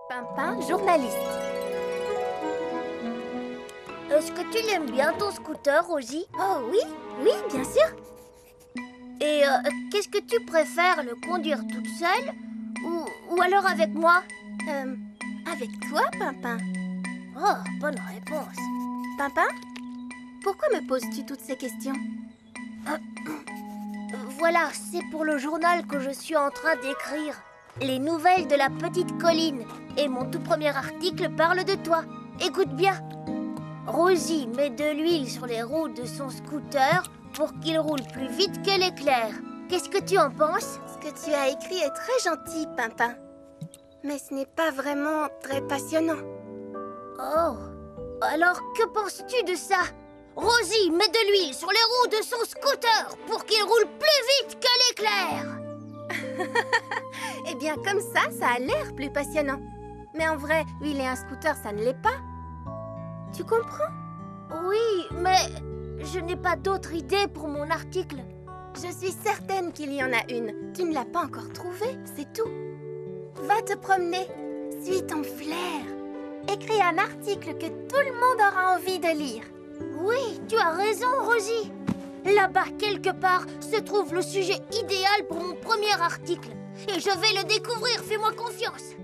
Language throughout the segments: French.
Pimpin, journaliste. Est-ce que tu l'aimes bien ton scooter, Rosie? Oh oui, oui, bien sûr. Et qu'est-ce que tu préfères, le conduire toute seule ou alors avec moi? Avec toi, Pimpin. Oh, bonne réponse. Pimpin, pourquoi me poses-tu toutes ces questions? Voilà, c'est pour le journal que je suis en train d'écrire. Les nouvelles de la petite colline. Et mon tout premier article parle de toi. Écoute bien. Rosie met de l'huile sur les roues de son scooter pour qu'il roule plus vite que l'éclair. Qu'est-ce que tu en penses? Ce que tu as écrit est très gentil, Pimpin. Mais ce n'est pas vraiment très passionnant. Oh, alors que penses-tu de ça? Rosie met de l'huile sur les roues de son scooter pour qu'il roule plus vite que l'éclair. Eh bien, comme ça a l'air plus passionnant. Mais en vrai, huiler un scooter, ça ne l'est pas. Tu comprends? Oui, mais je n'ai pas d'autre idée pour mon article. Je suis certaine qu'il y en a une. Tu ne l'as pas encore trouvée, c'est tout. Va te promener. Suis ton flair. Écris un article que tout le monde aura envie de lire. Oui, tu as raison, Rosie. Là-bas, quelque part, se trouve le sujet idéal pour mon premier article. Et je vais le découvrir, fais-moi confiance.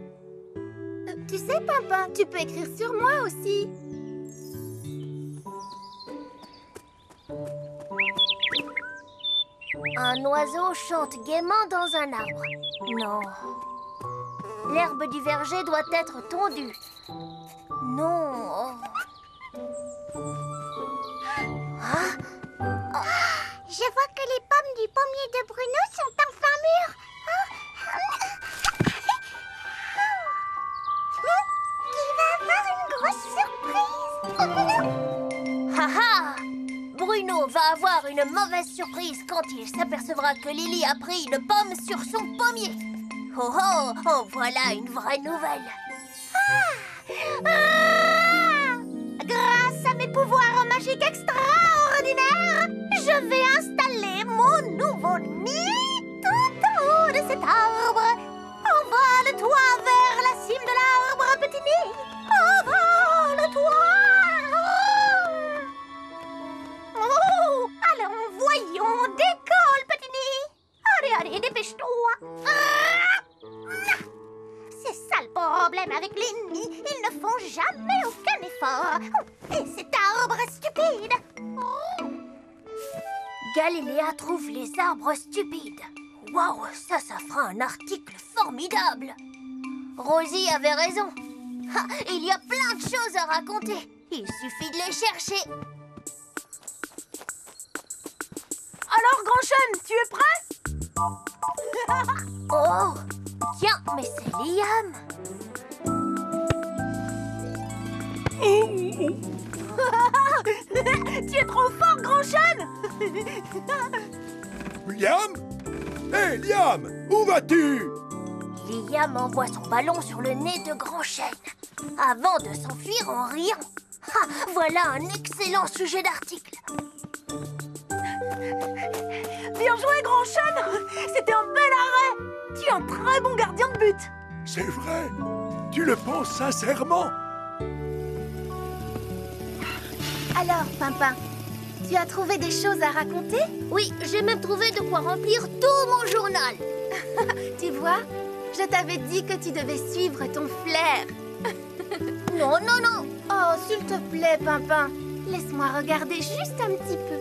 Tu sais, Pimpin, tu peux écrire sur moi aussi. Un oiseau chante gaiement dans un arbre. Non. L'herbe du verger doit être tondue. Non. Ah? Je vois que les pommes du pommier de Bruno sont enfin mûres. Qui va avoir une grosse surprise. Haha! Bruno va avoir une mauvaise surprise quand il s'apercevra que Lily a pris une pomme sur son pommier. Oh oh! Oh, voilà une vraie nouvelle. Grâce à mes pouvoirs magiques extraordinaires, je vais installer mon nouveau nid tout en haut de cet arbre. Envole-toi vers la cime de l'arbre, petit nid. Envole-toi. Oh, allons, voyons, décolle, petit nid. Allez, dépêche-toi. C'est ça le problème avec les nids, ils ne font jamais aucun effort. Et cet arbre stupide. Galiléa trouve les arbres stupides. Waouh, ça fera un article formidable. Rosie avait raison. Ha, il y a plein de choses à raconter. Il suffit de les chercher. Alors, Grand Chêne, tu es prêt? Oh, tiens, mais c'est Liam. Tu es trop fort, Grand Chêne. Liam? Hé, Liam, où vas-tu? Liam envoie son ballon sur le nez de Grand Chêne avant de s'enfuir en riant. Ah, voilà un excellent sujet d'article. Bien joué, Grand Chêne. C'était un bel arrêt. Tu es un très bon gardien de but. C'est vrai? Tu le penses sincèrement? Alors, Pimpin, tu as trouvé des choses à raconter? Oui, j'ai même trouvé de quoi remplir tout mon journal. Tu vois, je t'avais dit que tu devais suivre ton flair. Non, non, non. Oh, s'il te plaît, Pimpin, laisse-moi regarder juste un petit peu.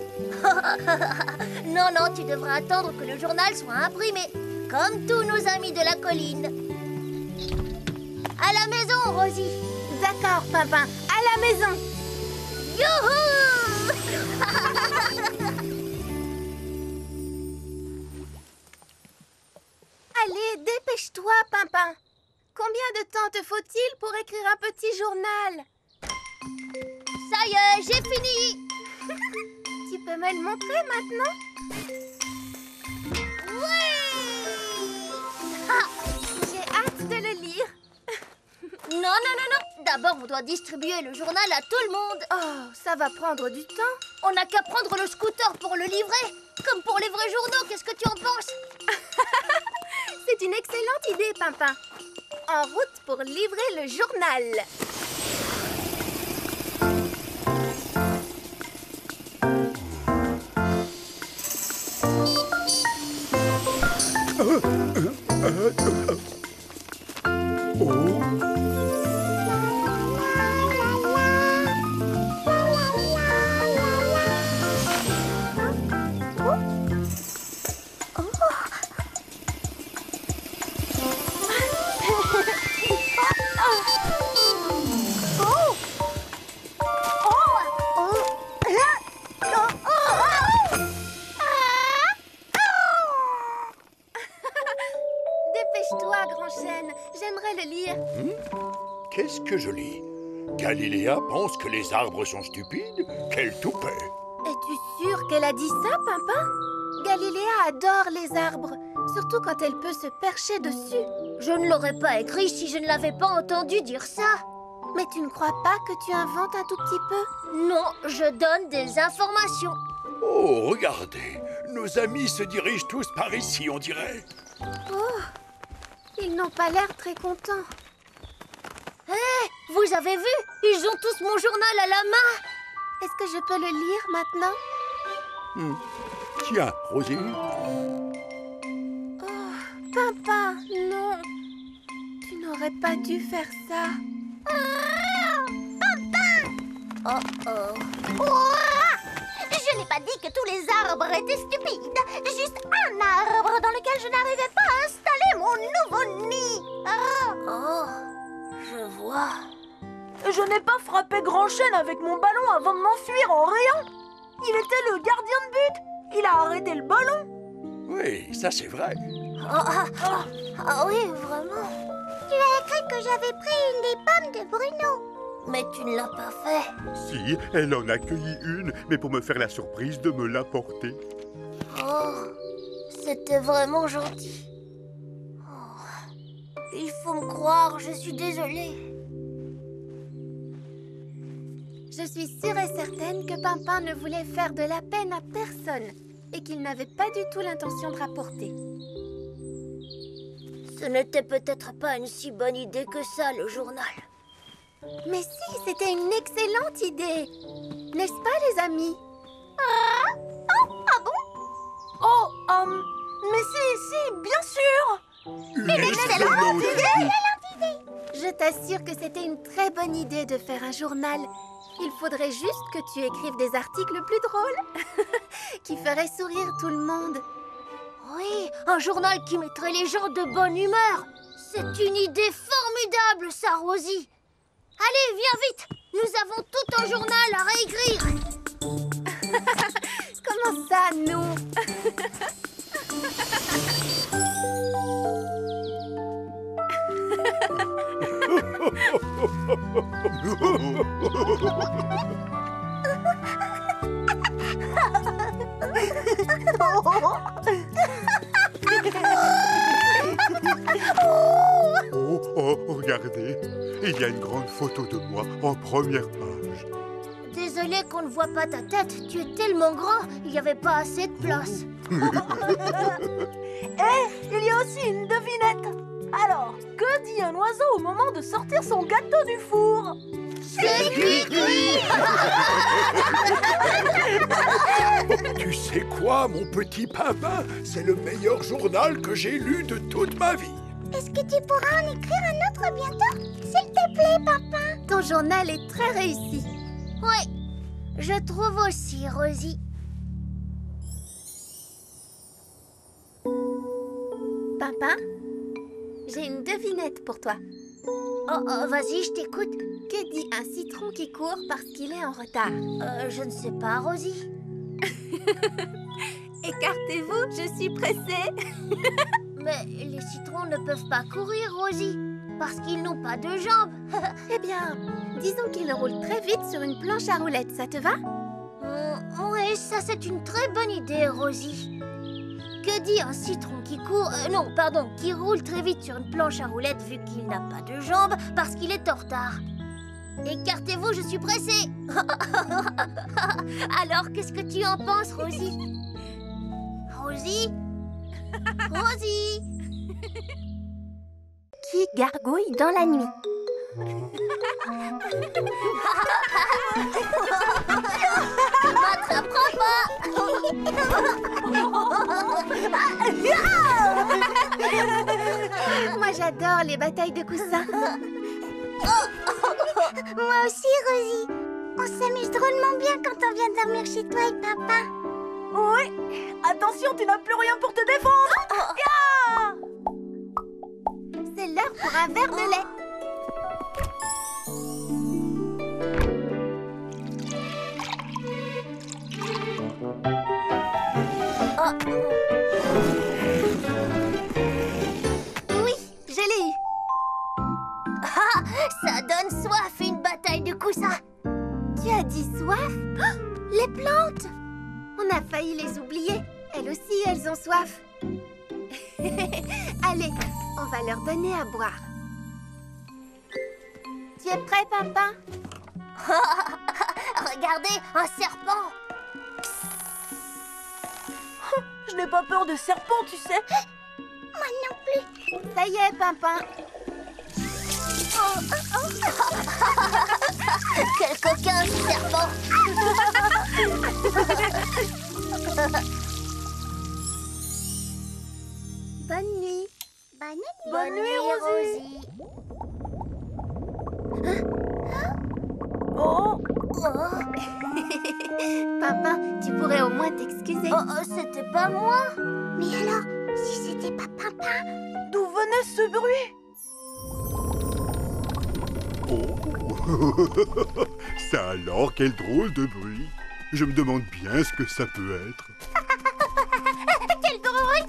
Non, non, tu devras attendre que le journal soit imprimé, comme tous nos amis de la colline. À la maison, Rosie. D'accord, Pimpin, à la maison. Youhou! Allez, dépêche-toi, Pimpin. Combien de temps te faut-il pour écrire un petit journal? Ça y est, j'ai fini. Tu peux me le montrer maintenant? Oui! Ah! J'ai hâte de le lire. Non, non, non, non. D'abord, on doit distribuer le journal à tout le monde. Oh, ça va prendre du temps. On n'a qu'à prendre le scooter pour le livrer. Comme pour les vrais journaux, qu'est-ce que tu en penses? C'est une excellente idée, Pimpin. en route pour livrer le journal. Dépêche-toi, grand chêne. J'aimerais le lire. Qu'est-ce que je lis? Galiléa pense que les arbres sont stupides? Quel toupet! Es-tu sûre qu'elle a dit ça, Pimpin? Galiléa adore les arbres, surtout quand elle peut se percher dessus. Je ne l'aurais pas écrit si je ne l'avais pas entendu dire ça. Mais tu ne crois pas que tu inventes un tout petit peu? Non, je donne des informations. Oh, regardez! Nos amis se dirigent tous par ici, on dirait. Oh, ils n'ont pas l'air très contents. Hé, vous avez vu? Ils ont tous mon journal à la main. Est-ce que je peux le lire maintenant? Tiens, Rosie. Oh, Pimpin, non. Tu n'aurais pas dû faire ça. Je n'ai pas dit que tous les arbres étaient stupides. Juste un arbre dans lequel je n'arrivais pas à installer mon nouveau nid. Oh, je vois. Je n'ai pas frappé Grand Chêne avec mon ballon avant de m'enfuir en riant. Il était le gardien de but. Il a arrêté le ballon. Oui, ça c'est vrai. Ah oui, vraiment. Tu as écrit que j'avais pris une des pommes de Bruno. Mais tu ne l'as pas fait. Si, elle en a cueilli une, mais pour me faire la surprise de me l'apporter. Oh, c'était vraiment gentil. Oh, il faut me croire, je suis désolée. Je suis sûre et certaine que Pimpin ne voulait faire de la peine à personne et qu'il n'avait pas du tout l'intention de rapporter. Ce n'était peut-être pas une si bonne idée que ça, le journal. Mais si, c'était une excellente idée. N'est-ce pas, les amis? Mais si, bien sûr. Une excellente idée! Je t'assure que c'était une très bonne idée de faire un journal. Il faudrait juste que tu écrives des articles plus drôles qui feraient sourire tout le monde. Oui, un journal qui mettrait les gens de bonne humeur. C'est une idée formidable, ça, Rosie. Allez, viens vite. Nous avons tout un journal à réécrire. Comment ça, nous? Oh, regardez, il y a une grande photo de moi en première page. Désolée qu'on ne voit pas ta tête. Tu es tellement grand, il n'y avait pas assez de place. Il y a aussi une devinette. Alors, que dit un oiseau au moment de sortir son gâteau du four? C'est cuit. Tu sais quoi, mon petit Pimpin? C'est le meilleur journal que j'ai lu de toute ma vie. Est-ce que tu pourras en écrire un autre bientôt? S'il te plaît, Pimpin. Ton journal est très réussi. Oui, je trouve aussi, Rosie. Pimpin, j'ai une devinette pour toi. Oh, vas-y, je t'écoute. Que dit un citron qui court parce qu'il est en retard? Je ne sais pas, Rosie. Écartez-vous, je suis pressée. Mais les citrons ne peuvent pas courir, Rosie, parce qu'ils n'ont pas de jambes. Eh bien, disons qu'il roule très vite sur une planche à roulettes, ça te va? Oui, ça c'est une très bonne idée, Rosie. Que dit un citron qui court... qui roule très vite sur une planche à roulettes vu qu'il n'a pas de jambes parce qu'il est en retard? Écartez-vous, je suis pressée. Alors, qu'est-ce que tu en penses, Rosie? Rosie? Rosie? qui gargouille dans la nuit. Tu m'attraperas Moi, j'adore les batailles de coussins. Moi aussi, Rosie. On s'amuse drôlement bien quand on vient dormir chez toi et papa. Oui. Attention, tu n'as plus rien pour te défendre. Ya! C'est l'heure pour un verre de lait. Oui, je l'ai eu. Ça donne soif, une bataille de coussins. Tu as dit soif? Oh, les plantes! On a failli les oublier. Elles aussi, elles ont soif. Allez, on va leur donner à boire. Tu es prêt, Pimpin? Regardez, un serpent. Je n'ai pas peur de serpents, tu sais. Moi non plus. Ça y est, Pimpin. Quel coquin, ce serpent. Bonne nuit. Bonne nuit, Rosie. Oh, Pimpin, tu pourrais au moins t'excuser. C'était pas moi. Mais alors, si c'était pas papa? d'où venait ce bruit? Oh. Ça alors, quel drôle de bruit. Je me demande bien ce que ça peut être. Quel bruit!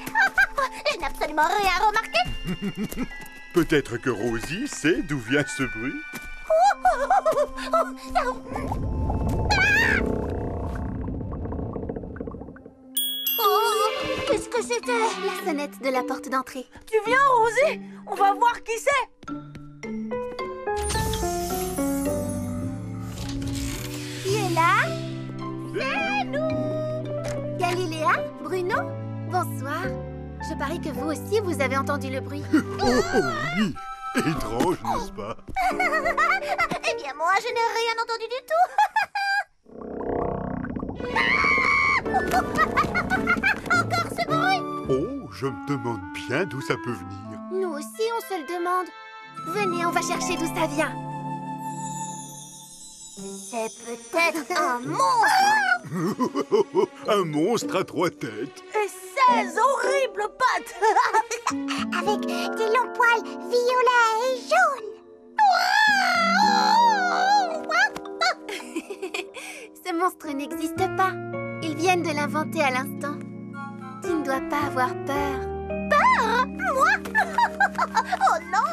Je n'ai absolument rien remarqué. Peut-être que Rosie sait d'où vient ce bruit. Qu'est-ce que c'était? La sonnette de la porte d'entrée. Tu viens, Rosie? On va voir qui c'est. Qui est là? C'est nous! Galiléa? Bruno? Bonsoir. Je parie que vous aussi, vous avez entendu le bruit. Oh oui. Étrange, n'est-ce pas? Eh bien, moi, je n'ai rien entendu du tout. Encore ce bruit! Oh, je me demande bien d'où ça peut venir. Nous aussi, on se le demande. Venez, on va chercher d'où ça vient. C'est peut-être un monstre. Un monstre à 3 têtes. Et 16 horribles pattes. Avec des longs poils violets et jaunes. Ce monstre n'existe pas. Ils viennent de l'inventer à l'instant. Tu ne dois pas avoir peur. Moi? Oh non!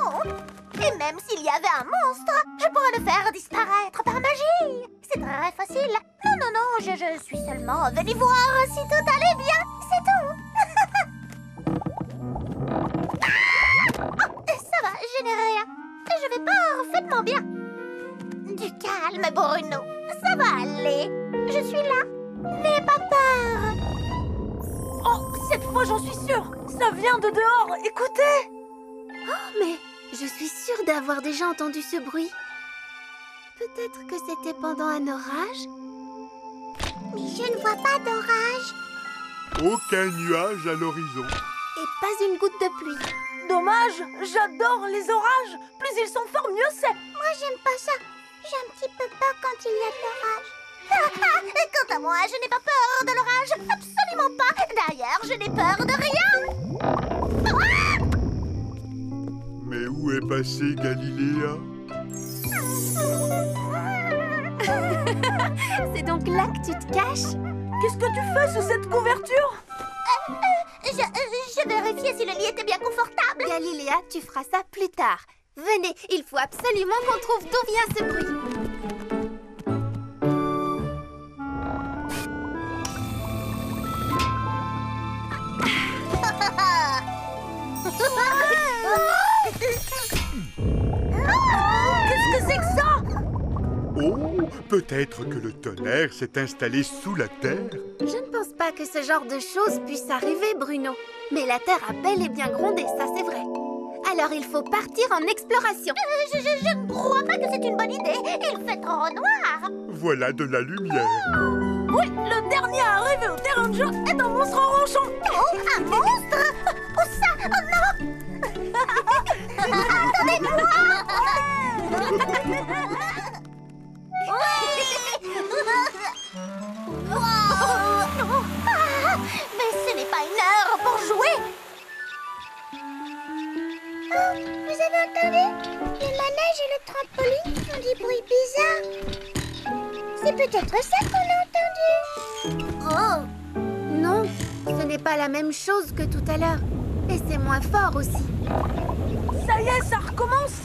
Et même s'il y avait un monstre, je pourrais le faire disparaître par magie. C'est très facile. Non, non, non, je suis seulement venue voir si tout allait bien. C'est tout. Ça va, je n'ai rien. Je vais parfaitement bien. Du calme, Bruno. Ça va aller. Je suis là. N'aie pas peur. Oh, cette fois, j'en suis sûre. Ça vient de dehors. Écoutez. Oh, mais je suis sûre d'avoir déjà entendu ce bruit. Peut-être que c'était pendant un orage? Mais je ne vois pas d'orage. Aucun nuage à l'horizon. Et pas une goutte de pluie. Dommage, j'adore les orages. Plus ils sont forts, mieux c'est. Moi, j'aime pas ça. J'ai un petit peu peur quand il y a de l'orage. Quant à moi, je n'ai pas peur de l'orage. Absolument pas. D'ailleurs, je n'ai peur de rien. Mais où est passée Galiléa? C'est donc là que tu te caches? Qu'est-ce que tu fais sous cette couverture? Je vérifiais si le lit était bien confortable. Galiléa, tu feras ça plus tard. Venez, il faut absolument qu'on trouve d'où vient ce bruit. Qu'est-ce que c'est que ça? Oh, peut-être que le tonnerre s'est installé sous la terre. Je ne pense pas que ce genre de choses puisse arriver, Bruno. Mais la terre a bel et bien grondé, ça c'est vrai. Alors il faut partir en exploration. Je ne crois pas que c'est une bonne idée. Il fait trop noir. Voilà de la lumière. Oui, le dernier à arriver au terrain de jeu est un monstre ronchon. Oh, un monstre! Oh ça! Oh non! Attendez-moi! Mais ce n'est pas une heure pour jouer! Oh, vous avez entendu? Le manège et le trampoline font des bruits bizarres. C'est peut-être ça qu'on a entendu. Oh! Non, ce n'est pas la même chose que tout à l'heure. Et c'est moins fort aussi. Ça y est, ça recommence.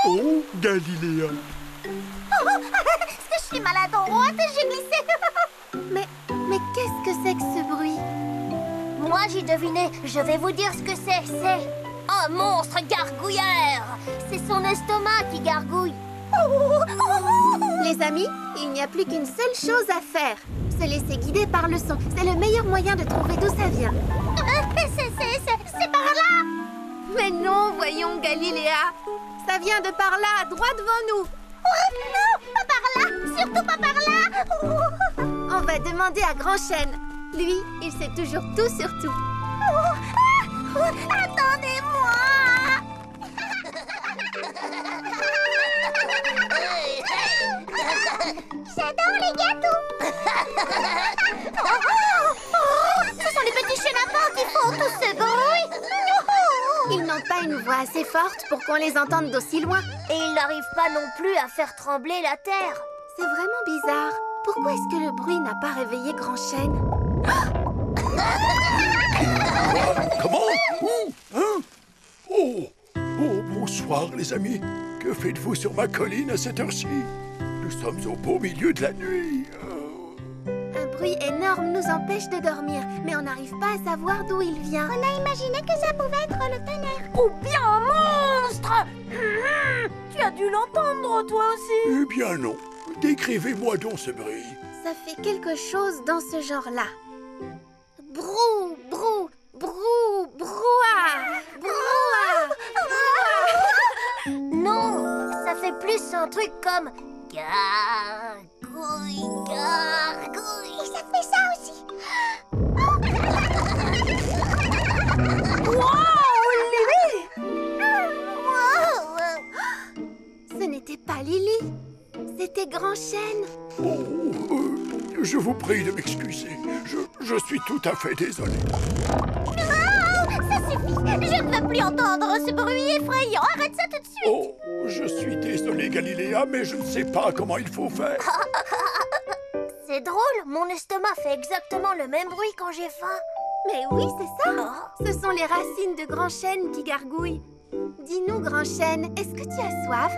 Oh, Galiléa. Est-ce que je suis maladroite et j'ai glissé? Mais qu'est-ce que c'est que ce bruit? Moi, j'ai deviné. Je vais vous dire ce que c'est. C'est un monstre gargouilleur. C'est son estomac qui gargouille. Les amis, il n'y a plus qu'une seule chose à faire. Se laisser guider par le son. C'est le meilleur moyen de trouver d'où ça vient. C'est par là! Mais non, voyons, Galiléa. Ça vient de par là, droit devant nous. Non, pas par là! Surtout pas par là! On va demander à Grand Chêne. Lui, il sait toujours tout sur tout. Attendez-moi! J'adore les gâteaux! Ce sont les petits chenapans qui font tout ce bruit! Ils n'ont pas une voix assez forte pour qu'on les entende d'aussi loin. Et il n'arrive pas non plus à faire trembler la terre. C'est vraiment bizarre. Pourquoi est-ce que le bruit n'a pas réveillé Grand Chêne? Comment? Où? Hein? Oh! Oh, bonsoir, les amis. Que faites-vous sur ma colline à cette heure-ci? Nous sommes au beau milieu de la nuit. Un bruit énorme nous empêche de dormir, mais on n'arrive pas à savoir d'où il vient. On a imaginé que ça pouvait être le tonnerre. Ou bien un monstre. Tu as dû l'entendre, toi aussi. Eh bien non. Décrivez-moi donc ce bruit. Ça fait quelque chose dans ce genre-là. Brou, brou, brou, brouhaha, brouhaha, brouhaha. Non, ça fait plus un truc comme gargouille, gargouille. Et ça fait ça aussi. Wow, Lily! Ce n'était pas Lily, c'était Grand Chêne. Oh, je vous prie de m'excuser. Je suis tout à fait désolé. Ça suffit! Je ne veux plus entendre ce bruit effrayant! Arrête ça tout de suite! Oh, je suis désolé, Galiléa, mais je ne sais pas comment il faut faire. C'est drôle, mon estomac fait exactement le même bruit quand j'ai faim. Mais oui, c'est ça. Ce sont les racines de Grand Chêne qui gargouillent. Dis-nous, Grand Chêne, est-ce que tu as soif?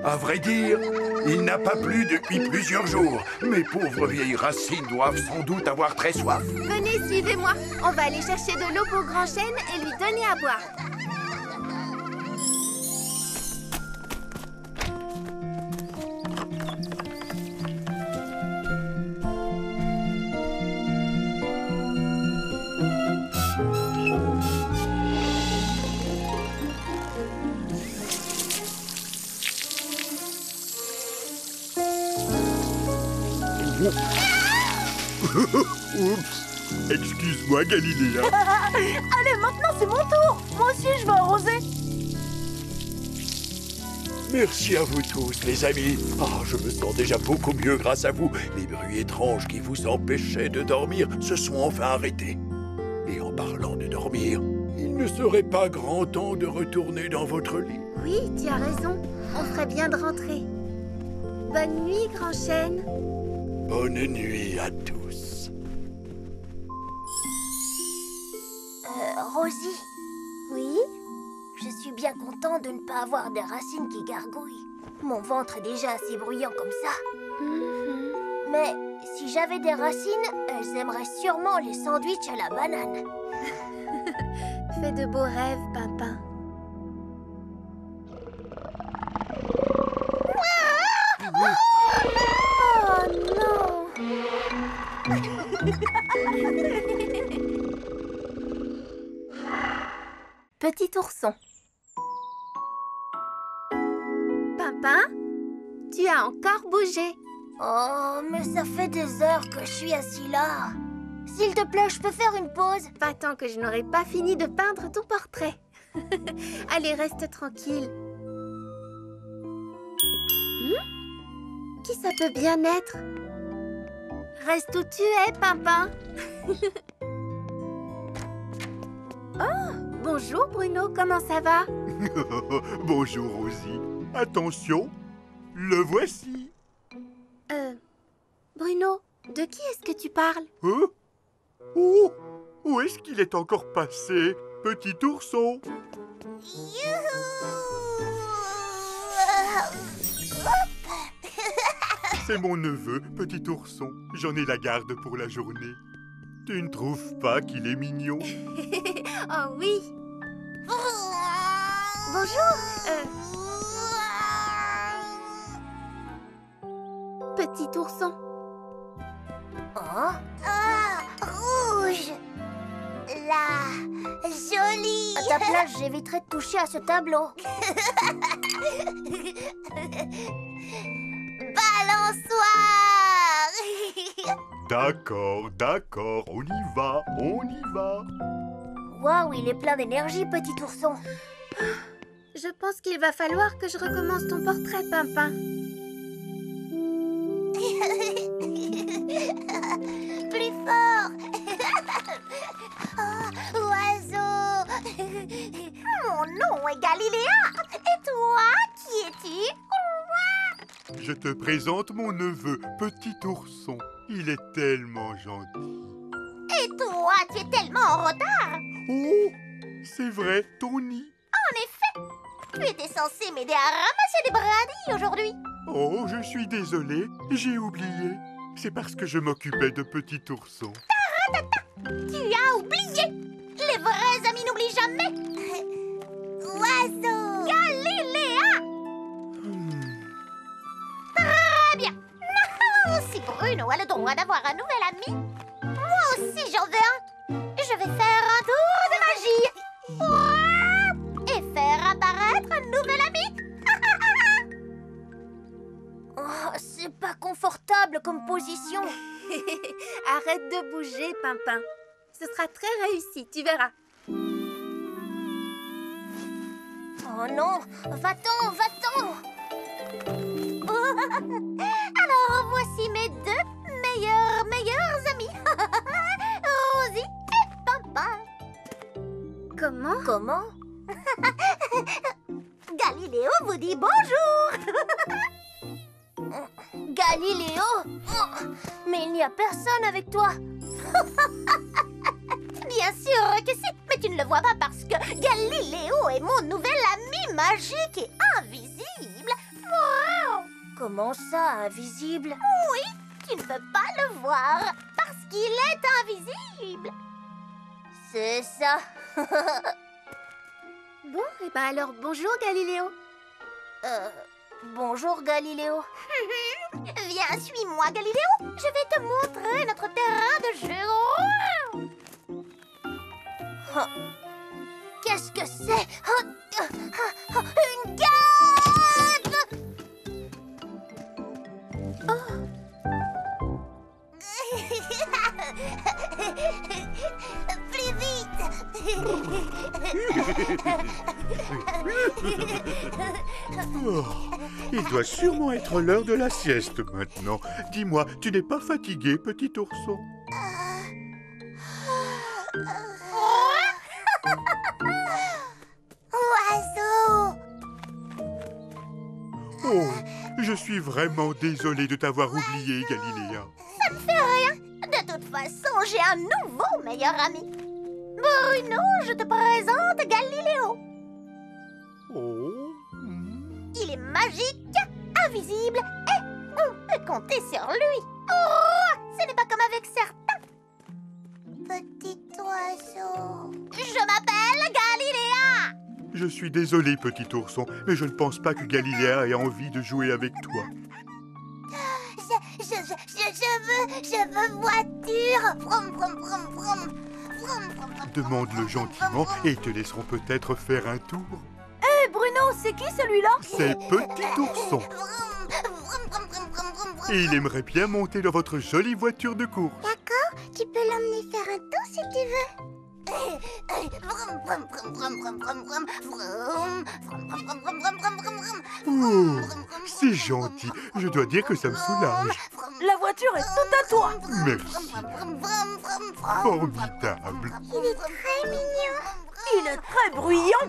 À vrai dire, il n'a pas plu depuis plusieurs jours. Mes pauvres vieilles racines doivent sans doute avoir très soif. Venez, suivez-moi. On va aller chercher de l'eau pour Grand Chêne et lui donner à boire. Oups. Excuse-moi, Galiléa. Allez, maintenant c'est mon tour. Moi aussi, je vais arroser. Merci à vous tous, les amis. Ah, je me sens déjà beaucoup mieux grâce à vous. Les bruits étranges qui vous empêchaient de dormir se sont enfin arrêtés. Et en parlant de dormir, il ne serait pas grand temps de retourner dans votre lit. Oui, tu as raison. On ferait bien de rentrer. Bonne nuit, Grand Chêne. Bonne nuit à tous. Rosie. Oui? Je suis bien content de ne pas avoir des racines qui gargouillent. Mon ventre est déjà assez bruyant comme ça. Mais si j'avais des racines, elles aimeraient sûrement les sandwichs à la banane. Fais de beaux rêves, Pimpin. Oh non! Petit ourson. Pimpin, tu as encore bougé. Oh, mais ça fait des heures que je suis assis là. S'il te plaît, je peux faire une pause? Pas tant que je n'aurai pas fini de peindre ton portrait. Allez, reste tranquille. Qui ça peut bien être? Reste où tu es, Pimpin. Oh, bonjour Bruno, comment ça va? Bonjour Rosie. Attention, le voici. Bruno, de qui est-ce que tu parles? Hein? Oh, où est-ce qu'il est encore passé, petit ourson? C'est mon neveu, petit ourson. J'en ai la garde pour la journée. Tu ne trouves pas qu'il est mignon? Oh oui. Bonjour. Petit ourson. Oh, Rouge. La jolie. à ta place, j'éviterai de toucher à ce tableau. Balançoire. D'accord, d'accord, on y va, on y va. Waouh, il est plein d'énergie, petit ourson. Je pense qu'il va falloir que je recommence ton portrait, Pimpin. Plus fort. Oh, oiseau. Mon nom est Galiléa. Et toi, qui es-tu? Je te présente mon neveu, petit ourson. Il est tellement gentil. Et toi, tu es tellement en retard. Oh, c'est vrai, Tony. En effet, tu étais censé m'aider à ramasser des brindilles aujourd'hui. Oh, je suis désolé, j'ai oublié. C'est parce que je m'occupais de petit ourson. Tu as oublié. Les vrais amis n'oublient jamais. Oiseau. Galiléa. Très bien. Si Bruno a le droit d'avoir un nouvel ami, moi aussi j'en veux un. Je vais faire un tour de magie. Et faire apparaître un nouvel ami. Oh, c'est pas confortable comme position. Arrête de bouger, Pimpin. Ce sera très réussi, tu verras. Oh non, va-t'en, va-t'en. Alors voici mes deux meilleurs amis. Rosie et Pimpin. Comment? Comment? Galiléo vous dit bonjour. Galiléo? Oh, mais il n'y a personne avec toi. Bien sûr que si, mais tu ne le vois pas parce que Galiléo est mon nouvel ami magique et invisible. Wow. Comment ça, invisible? Oui, tu ne peux pas le voir parce qu'il est invisible. C'est ça. Bon, et ben alors bonjour Galiléo. Bonjour, Galiléo. Viens, suis-moi, Galiléo. Je vais te montrer notre terrain de jeu. Oh, qu'est-ce que c'est? Oh, Une cave. Plus vite. Oh, il doit sûrement être l'heure de la sieste maintenant. Dis-moi, tu n'es pas fatigué, petit ourson? Oiseau. Oh, je suis vraiment désolé de t'avoir oublié, Galiléa. Ça ne fait rien. De toute façon, j'ai un nouveau meilleur ami. Bruno, je te présente Galiléo. Oh. Il est magique, invisible et on peut compter sur lui. Oh, ce n'est pas comme avec certains. Petit oiseau. Je m'appelle Galiléa. Je suis désolé, petit ourson, mais je ne pense pas que Galiléa ait envie de jouer avec toi. Je veux voiture. Vroom, vroom, vroom, vroom. Vroom, vroom, vroom, Demande-le gentiment et ils te laisseront peut-être faire un tour. Bruno, c'est qui celui-là? C'est Petit Ourson. Et il aimerait bien monter dans votre jolie voiture de course. D'accord, tu peux l'emmener faire un tour si tu veux. Oh, c'est gentil. Je dois dire que ça me soulage. La voiture est toute à toi. Merci. Formidable. Il est très mignon. Il est très bruyant.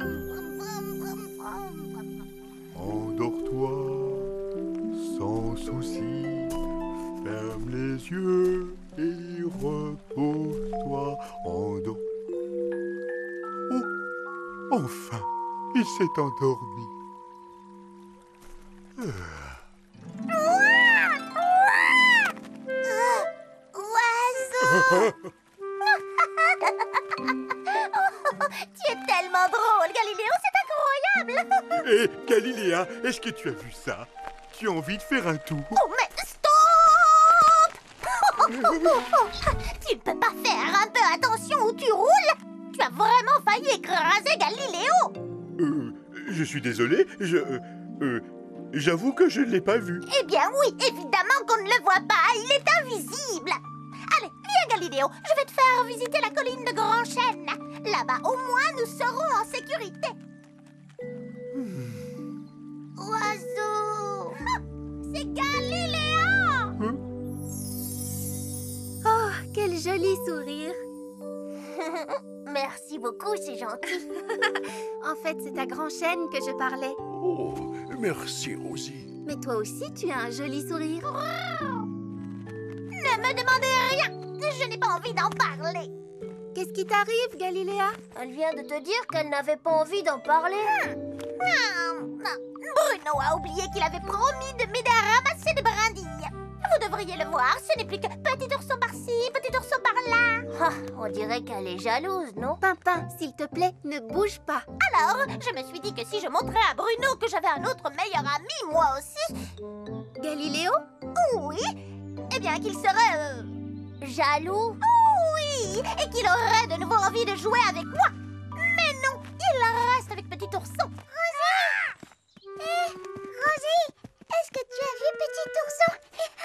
Endors-toi, sans souci. Ferme les yeux et repose-toi. Endors. Oh, enfin, il s'est endormi. Oiseau. Tu es tellement drôle, Galiléo, c'est incroyable. Hé, Galiléa, est-ce que tu as vu ça? Tu as envie de faire un tour? Oh, mais stop. Tu ne peux pas faire un peu attention où tu roules. Tu as vraiment failli écraser Galiléo. Je suis désolé, j'avoue que je ne l'ai pas vu. Eh bien oui, évidemment qu'on ne le voit pas, il est invisible. Allez, viens Galiléo, je vais te faire visiter la colline de Grand Chêne. Là-bas, au moins, nous serons en sécurité. Oiseau. C'est Galiléa. Oh, quel joli sourire. Merci beaucoup, c'est gentil. En fait, c'est à Grand Chêne que je parlais. Oh, merci, Rosie. Mais toi aussi, tu as un joli sourire. Ne me demandez rien, je n'ai pas envie d'en parler. Qu'est-ce qui t'arrive, Galiléa? Elle vient de te dire qu'elle n'avait pas envie d'en parler. Non. Bruno a oublié qu'il avait promis de m'aider à ramasser des brindilles. Vous devriez le voir, ce n'est plus que petit ourson par-ci, petit ourson par-là. Ah, on dirait qu'elle est jalouse, non? Pimpin, s'il te plaît, ne bouge pas. Alors, je me suis dit que si je montrais à Bruno que j'avais un autre meilleur ami, moi aussi, Galiléo? oui, eh bien qu'il serait... Jaloux? Oui, et qu'il aurait de nouveau envie de jouer avec moi. Mais non, il reste avec petit ourson. Rosie! Rosie, est-ce que tu as vu petit ourson?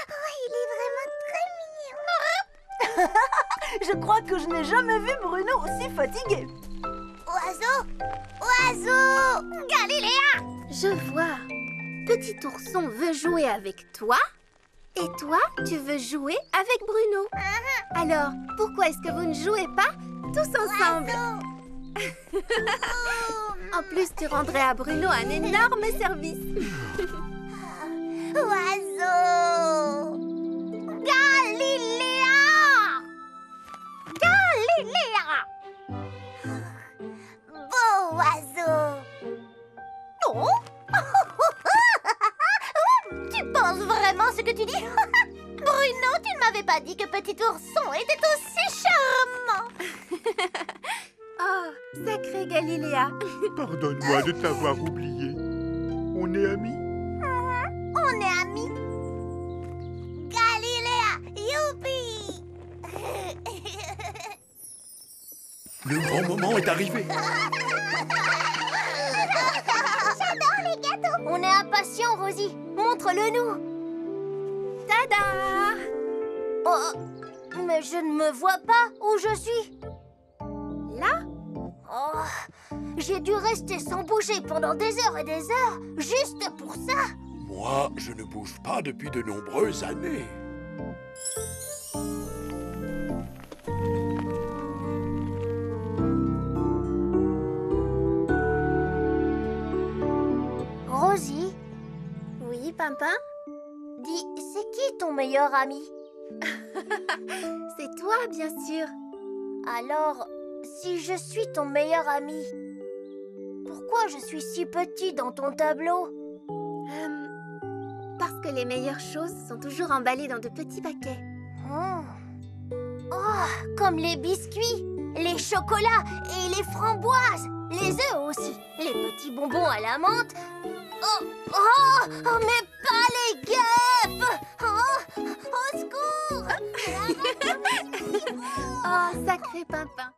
Oh, il est vraiment très mignon. Je crois que je n'ai jamais vu Bruno aussi fatigué. Oiseau! Oiseau! Galiléa! Je vois. Petit ourson veut jouer avec toi. Et toi, tu veux jouer avec Bruno. Alors, pourquoi est-ce que vous ne jouez pas tous ensemble? En plus, tu rendrais à Bruno un énorme service. Oiseau! Galiléa! Galiléa! Beau oiseau! Oh! Tu penses vraiment ce que tu dis? Bruno, tu ne m'avais pas dit que petit ourson était aussi charmant! Oh, sacré Galiléa. Pardonne-moi de t'avoir oublié. On est amis? On est amis. Galiléa, youpi! Le grand moment est arrivé. J'adore les gâteaux. On est impatients, Rosie. Montre-le-nous. Tada! Oh, mais je ne me vois pas où je suis. Là? Oh, j'ai dû rester sans bouger pendant des heures et des heures, juste pour ça. Moi, je ne bouge pas depuis de nombreuses années. Rosie, Oui, Pimpin? dis, c'est qui ton meilleur ami? C'est toi, bien sûr. Alors, si je suis ton meilleur ami, pourquoi je suis si petit dans ton tableau? Parce que les meilleures choses sont toujours emballées dans de petits paquets. Oh, comme les biscuits, les chocolats et les framboises, les œufs aussi, les petits bonbons à la menthe. Oh, mais pas les guêpes! Oh, au secours! Oh, sacré Pimpin.